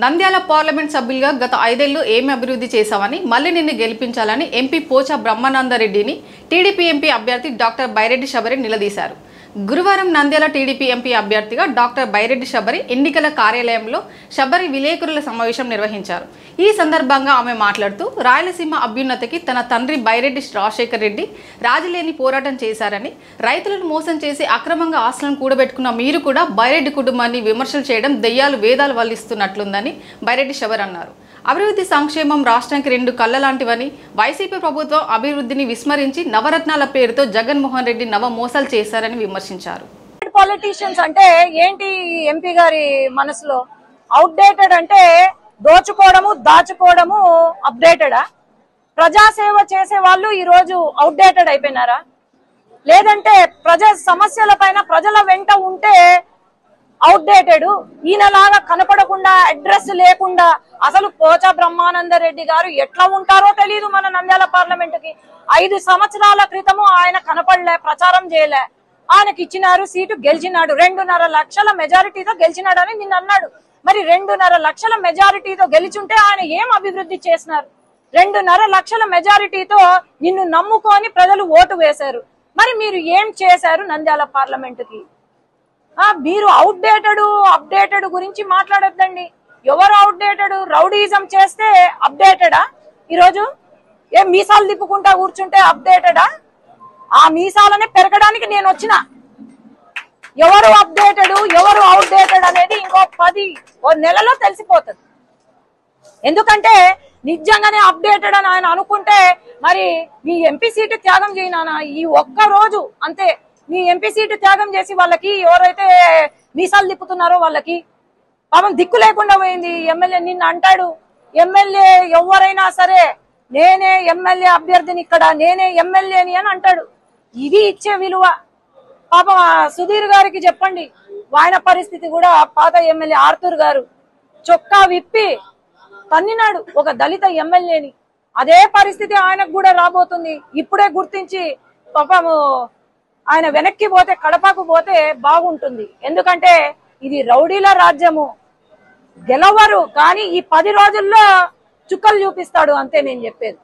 Nandyal parliament సభ్యులుగా గత 5 ఏళ్లు ఏమి అభివృద్ధి చేశామని మళ్ళీ నిన్ను గెలిపించాలని ఎంపీ పోచా బ్రహ్మానందరెడ్డిని టీడీపీ ఎంపీ అభ్యర్థి డాక్టర్ బైరెడ్డి శబరి నిలదీశారు. గురువారం నంద్యాల టీడీపీ ఎంపీ అభ్యర్థిగా డాక్టర్ బైరెడ్డి శబరి ఎన్నికల కార్యాలయంలో శబరి విలేకరుల సమావేశం నిర్వహించారు. ఈ సందర్భంగా ఆమె మాట్లాడుతూ రాయలసీమ అభ్యున్నతికి తన తండ్రి బైరెడ్డి రాజశేఖర్ రెడ్డి రాజీలేని పోరాటం చేశారని, రైతులను మోసం చేసి అక్రమంగా ఆస్తులను కూడబెట్టుకున్న మీరు కూడా బైరెడ్డి కుటుంబాన్ని విమర్శలు చేయడం దెయ్యాలు వేదాలు వల్లిస్తున్నట్లుందని బైరెడ్డి శబరి అన్నారు. అభివృద్ధి సంక్షేమం రాష్ట్రానికి 2 కళ్ళ లాంటివని, వైసీపీ ప్రభుత్వం అభివృద్ధిని విస్మరించి నవరత్నాల పేరుతో జగన్మోహన్ రెడ్డి నవ మోసాలు చేశారని విమర్శించారు. పొలిటీషియన్స్ అంటే ఏంటి ఎంపీ గారి మనసులో? అవుట్డేటెడ్ అంటే దోచుకోవడము దాచుకోవడము అప్డేటెడా? ప్రజాసేవ చేసే వాళ్ళు ఈ రోజు అవుట్డేటెడ్ అయిపోయినారా? లేదంటే ప్రజా సమస్యల పైన ప్రజల వెంట ఉంటే అవుట్డేటెడ్, ఈయనలాగా కనపడకుండా అడ్రస్ లేకుండా అసలు పోచా బ్రహ్మానందరెడ్డి గారు ఎట్లా ఉంటారో తెలియదు. మన నంద్యాల పార్లమెంట్ కి 5 సంవత్సరాల క్రితము ఆయన కనపడలే, ప్రచారం చేయలే. ఆయనకి ఇచ్చినారు, సీటు గెలిచినాడు, 2.5 లక్షల మెజారిటీతో గెలిచినాడని నిన్న అన్నాడు. మరి 2.5 లక్షల మెజారిటీతో గెలిచుంటే ఆయన ఏం అభివృద్ధి చేసినారు? 2.5 లక్షల మెజారిటీతో నిన్ను నమ్ముకొని ప్రజలు ఓటు వేశారు. మరి మీరు ఏం చేశారు నంద్యాల పార్లమెంట్ కి? మీరు అవుట్డేటెడ్ అప్డేటెడ్ గురించి మాట్లాడొద్దండి. ఎవరు అవుట్డేటెడ్? రౌడీజం చేస్తే అప్డేటెడా? ఈరోజు ఏం మీసాలు తిప్పుకుంటా కూర్చుంటే అప్డేటెడా? ఆ మీసాలనే పెరగడానికి నేను వచ్చిన. ఎవరు అప్డేటెడ్ ఎవరు అవుట్డేటెడ్ అనేది ఇంకో 10 నెలలో తెలిసిపోతుంది. ఎందుకంటే నిజంగానే అప్డేటెడ్ అని ఆయన అనుకుంటే మరి మీ ఎంపీ సీటు త్యాగం చేయనా? ఈ ఒక్క రోజు అంతే. మీ ఎంపీ సీటు త్యాగం చేసి వాళ్ళకి ఎవరైతే మీసాలు తిప్పుతున్నారో వాళ్ళకి పాపం దిక్కు లేకుండా పోయింది. ఎమ్మెల్యే నిన్న అంటాడు, ఎమ్మెల్యే ఎవరైనా సరే నేనే ఎమ్మెల్యే అభ్యర్థిని, ఇక్కడ నేనే ఎమ్మెల్యేని అని అంటాడు. ఇది ఇచ్చే విలువ? పాపం సుధీర్ గారికి చెప్పండి, ఆయన పరిస్థితి కూడా పాత ఎమ్మెల్యే ఆర్తూర్ గారు చొక్కా విప్పి తన్నినాడు ఒక దళిత ఎమ్మెల్యేని. అదే పరిస్థితి ఆయనకు కూడా రాబోతుంది. ఇప్పుడే గుర్తించి పాపము ఆయన వెనక్కి పోతే, కడపకు పోతే బాగుంటుంది. ఎందుకంటే ఇది రౌడీల రాజ్యము. గెలవరు కానీ ఈ 10 రోజుల్లో చుక్కలు చూపిస్తాడు అంతే నేను చెప్పేది.